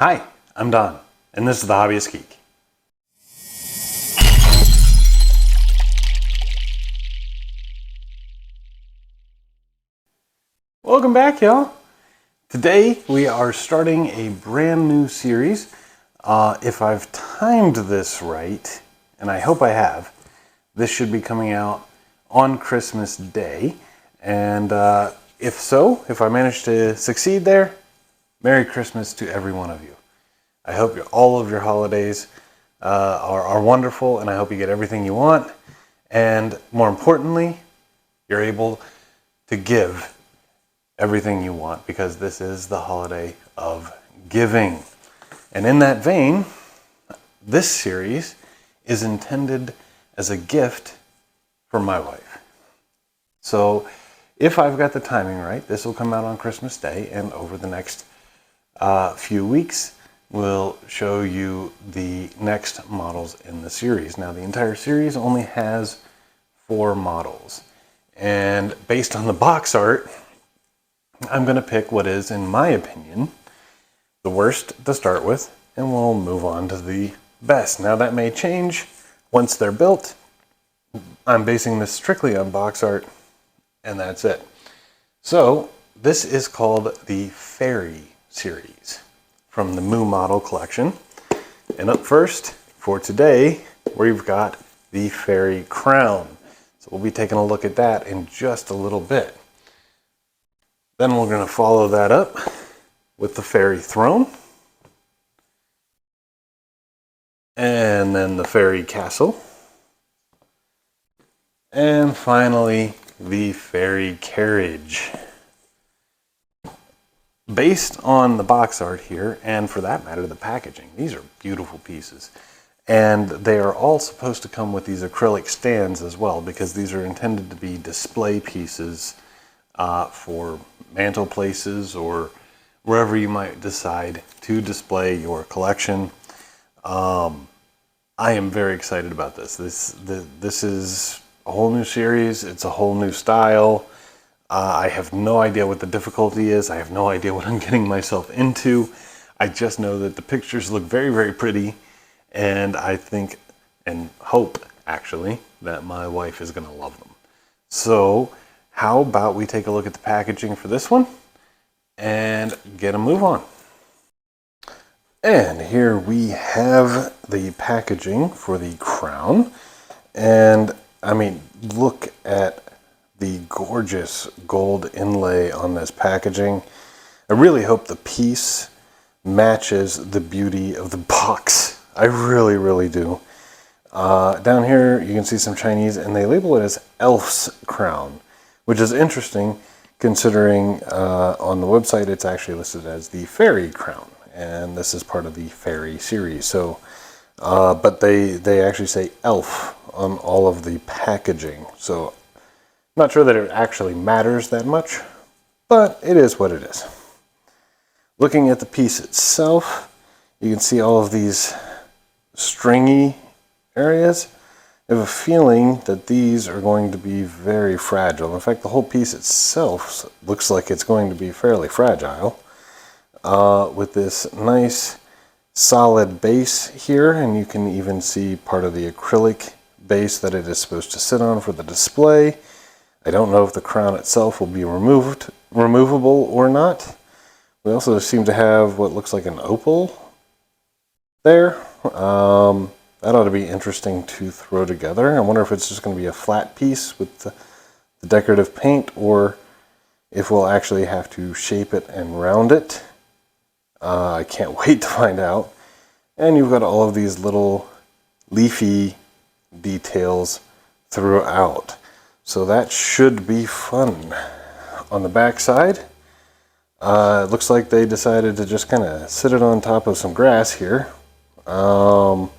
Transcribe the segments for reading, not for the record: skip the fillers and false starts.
Hi, I'm Don, and this is The Hobbyist Geek. Welcome back, y'all. Today we are starting a brand new series. If I've timed this right, and I hope I have, this should be coming out on Christmas Day. And if so, if I manage to succeed there, Merry Christmas to every one of you. I hope all of your holidays are wonderful, and I hope you get everything you want. And more importantly, you're able to give everything you want, because this is the holiday of giving. And in that vein, this series is intended as a gift for my wife. So if I've got the timing right, this will come out on Christmas Day, and over the next few weeks, we'll show you the next models in the series. Now, the entire series only has 4 models, and based on the box art, I'm going to pick what is, in my opinion, the worst to start with, and we'll move on to the best. Now, that may change once they're built. I'm basing this strictly on box art, and that's it. So, this is called the Fairy series from the Moo Model Collection. And up first, for today, we've got the Fairy Crown. So we'll be taking a look at that in just a little bit. Then we're going to follow that up with the Fairy Throne. And then the Fairy Castle. And finally, the Fairy Carriage. Based on the box art here, and for that matter, the packaging, these are beautiful pieces. And they are all supposed to come with these acrylic stands as well, because these are intended to be display pieces for mantle places or wherever you might decide to display your collection. I am very excited about this. This is a whole new series. It's a whole new style. I have no idea what the difficulty is. I have no idea what I'm getting myself into. I just know that the pictures look very, very pretty, and I think and hope, actually, that my wife is going to love them. So how about we take a look at the packaging for this one and get a move on. And here we have the packaging for the crown. And I mean, look at the gorgeous gold inlay on this packaging. I really hope the piece matches the beauty of the box. I really, really do. Down here you can see some Chinese, and they label it as Elf's Crown, which is interesting considering on the website it's actually listed as the Fairy Crown, and this is part of the Fairy series. So, but they actually say Elf on all of the packaging. So I'm not sure that it actually matters that much, but it is what it is. Looking at the piece itself, you can see all of these stringy areas. I have a feeling that these are going to be very fragile. In fact, the whole piece itself looks like it's going to be fairly fragile. With this nice solid base here, and you can even see part of the acrylic base that it is supposed to sit on for the display. I don't know if the crown itself will be removable or not. We also seem to have what looks like an opal there. That ought to be interesting to throw together. I wonder if it's just going to be a flat piece with the decorative paint, or if we'll actually have to shape it and round it. I can't wait to find out. And you've got all of these little leafy details throughout. So that should be fun. On the back side, it looks like they decided to just kind of sit it on top of some grass here. The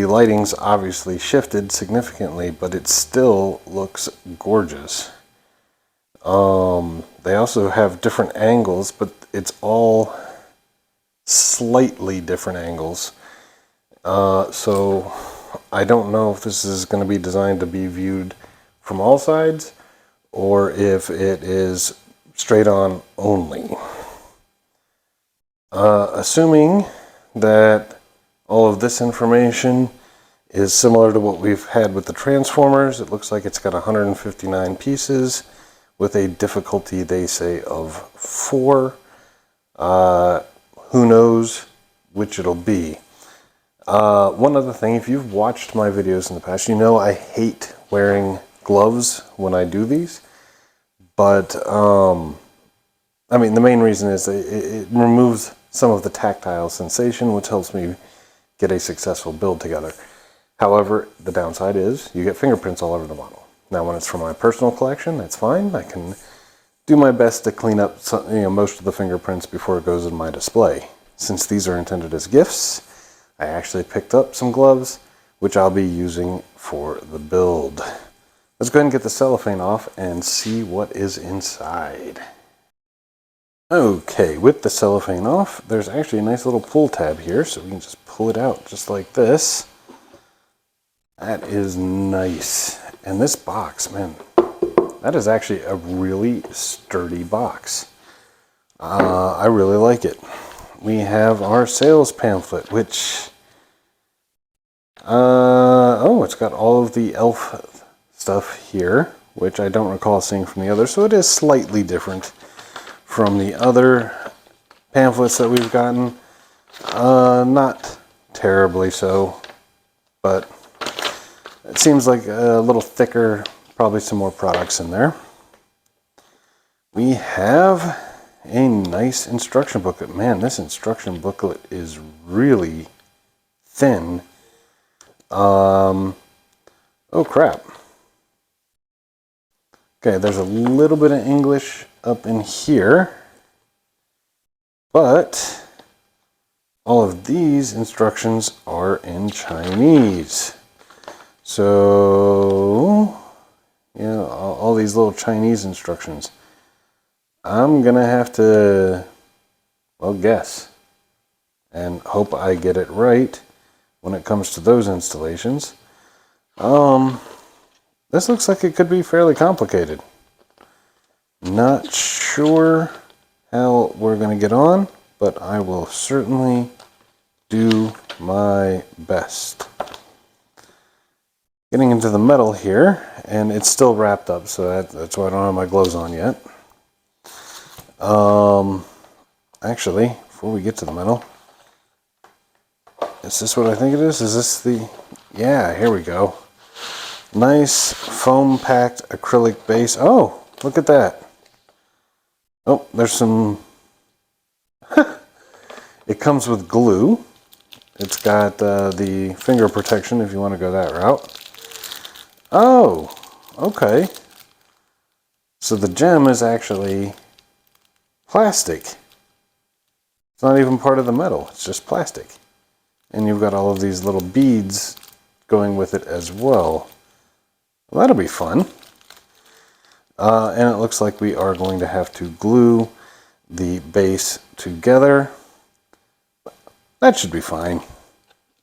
lighting's obviously shifted significantly, but it still looks gorgeous. They also have different angles, but it's all slightly different angles. So I don't know if this is going to be designed to be viewed from all sides, or if it is straight on only. Assuming that all of this information is similar to what we've had with the Transformers, it looks like it's got 159 pieces with a difficulty, they say, of 4. Who knows which it'll be. One other thing, if you've watched my videos in the past, you know I hate wearing gloves when I do these. But, I mean, the main reason is it removes some of the tactile sensation, which helps me get a successful build together. However, the downside is you get fingerprints all over the model. Now, when it's for my personal collection, that's fine. I can do my best to clean up most of the fingerprints before it goes in my display. Since these are intended as gifts, I actually picked up some gloves, which I'll be using for the build. Let's go ahead and get the cellophane off and see what is inside. Okay, with the cellophane off, there's actually a nice little pull tab here, so we can just pull it out just like this. That is nice. And this box, man, that is actually a really sturdy box. I really like it. We have our sales pamphlet, which, it's got all of the elf stuff here, which I don't recall seeing from the others, so it is slightly different from the other pamphlets that we've gotten. Not terribly so, but it seems like a little thicker, probably some more products in there. We have a nice instruction booklet. Man, this instruction booklet is really thin. Oh crap. Okay, there's a little bit of English up in here, but all of these instructions are in Chinese. So, all these little Chinese instructions. I'm gonna have to, guess and hope I get it right when it comes to those installations. This looks like it could be fairly complicated. Not sure how we're gonna get on, but I will certainly do my best. Getting into the metal here, and it's still wrapped up, so that's why I don't have my gloves on yet. Actually, before we get to the metal, is this what I think it is? Is this the... Yeah, here we go. Nice foam-packed acrylic base. Oh, look at that. Oh, there's some... It comes with glue. It's got the finger protection if you want to go that route. Oh, okay. So the gem is actually plastic. It's not even part of the metal, it's just plastic. And you've got all of these little beads going with it as well. Well, that'll be fun. And it looks like we are going to have to glue the base together. That should be fine.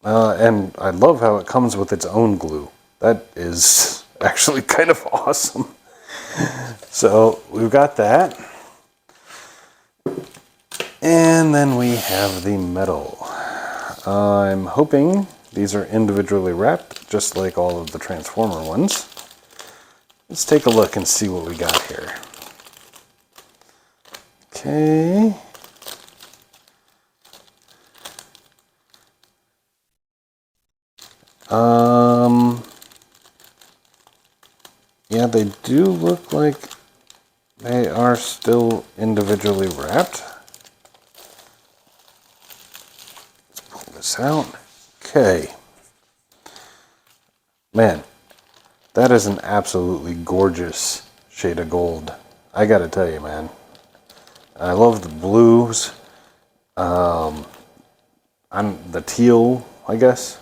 And I love how it comes with its own glue. That is actually kind of awesome. So we've got that. And then we have the metal. I'm hoping these are individually wrapped, just like all of the Transformer ones. Let's take a look and see what we got here. Okay. Yeah, they do look like they are still individually wrapped. Let's pull this out. Okay. Man, that is an absolutely gorgeous shade of gold. I gotta tell you, man. I love the blues. The teal, I guess.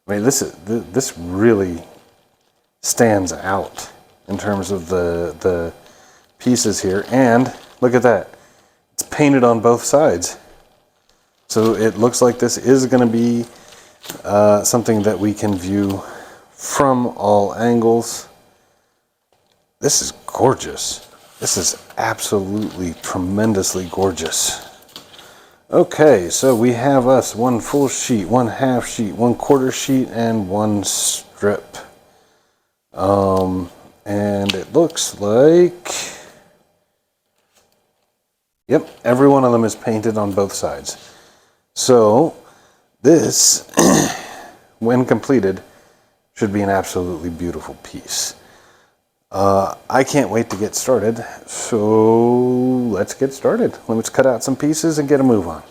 I mean, this really stands out in terms of the pieces here. And look at that. It's painted on both sides. So it looks like this is going to be something that we can view from all angles. This is gorgeous. This is absolutely tremendously gorgeous. Okay, so we have us one full sheet, one half sheet, one quarter sheet, and one strip. And it looks like, yep, every one of them is painted on both sides. So this, when completed, should be an absolutely beautiful piece. I can't wait to get started, so let's get started. Let's cut out some pieces and get a move on.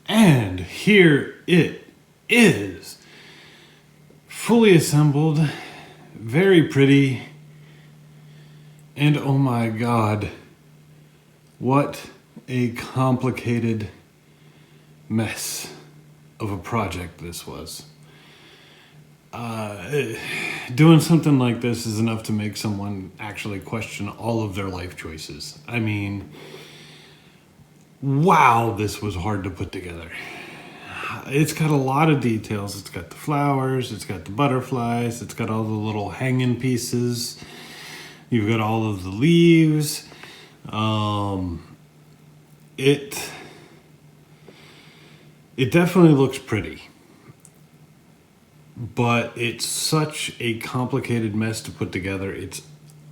And here it is, fully assembled, very pretty, and oh my god, what a complicated mess of a project this was. Doing something like this is enough to make someone actually question all of their life choices. I mean, wow, this was hard to put together. It's got a lot of details. It's got the flowers, it's got the butterflies, it's got all the little hanging pieces. You've got all of the leaves. It definitely looks pretty. But it's such a complicated mess to put together. It's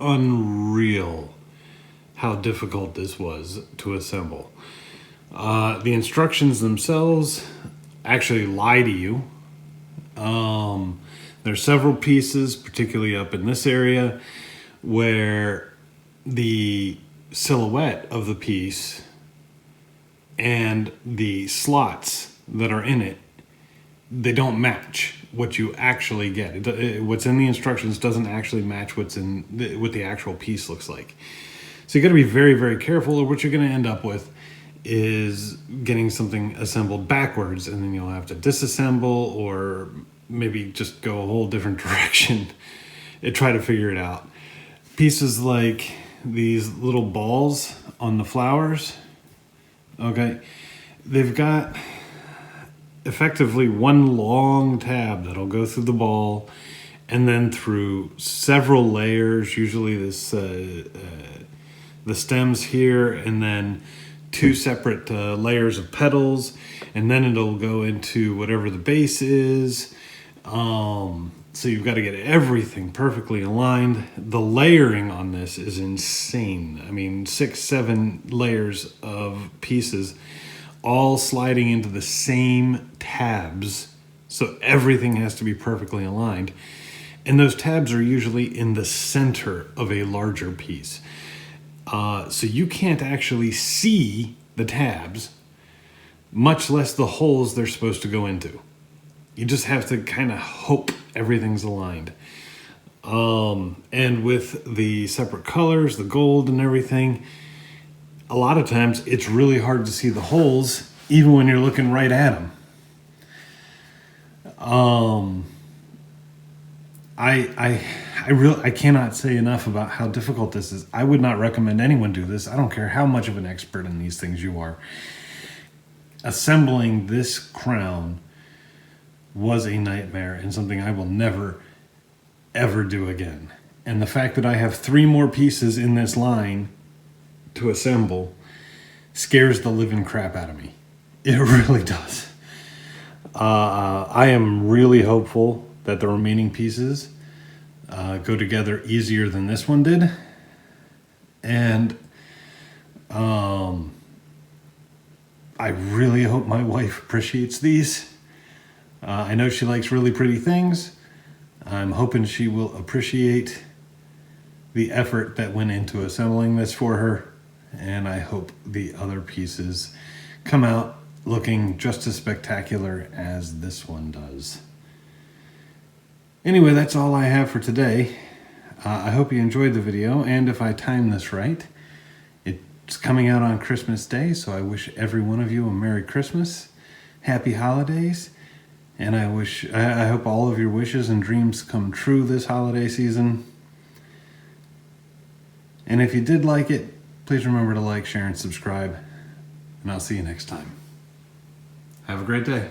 unreal how difficult this was to assemble. The instructions themselves actually lie to you. There's several pieces, particularly up in this area, where the silhouette of the piece and the slots that are in it, they don't match what you actually get. What's in the instructions doesn't actually match what the actual piece looks like. So you got to be very, very careful, or what you're going to end up with is getting something assembled backwards, and then you'll have to disassemble or maybe just go a whole different direction and try to figure it out. Pieces like these little balls on the flowers, okay, they've got effectively one long tab that'll go through the ball and then through several layers, usually the stems here, and then two separate layers of petals, and then it'll go into whatever the base is. So you've got to get everything perfectly aligned. The layering on this is insane. I mean, 6-7 layers of pieces all sliding into the same tabs, so everything has to be perfectly aligned. And those tabs are usually in the center of a larger piece. So you can't actually see the tabs, much less the holes they're supposed to go into. You just have to kind of hope everything's aligned. And with the separate colors, the gold and everything, a lot of times it's really hard to see the holes even when you're looking right at them. I cannot say enough about how difficult this is. I would not recommend anyone do this. I don't care how much of an expert in these things you are. Assembling this crown was a nightmare and something I will never, ever do again. And the fact that I have 3 more pieces in this line to assemble scares the living crap out of me. It really does. I am really hopeful that the remaining pieces go together easier than this one did. And I really hope my wife appreciates these. I know she likes really pretty things. I'm hoping she will appreciate the effort that went into assembling this for her. And I hope the other pieces come out looking just as spectacular as this one does. Anyway, that's all I have for today. I hope you enjoyed the video, and if I time this right, it's coming out on Christmas Day, so I wish every one of you a Merry Christmas, Happy Holidays, and I hope all of your wishes and dreams come true this holiday season. And if you did like it, please remember to like, share, and subscribe, and I'll see you next time. Have a great day.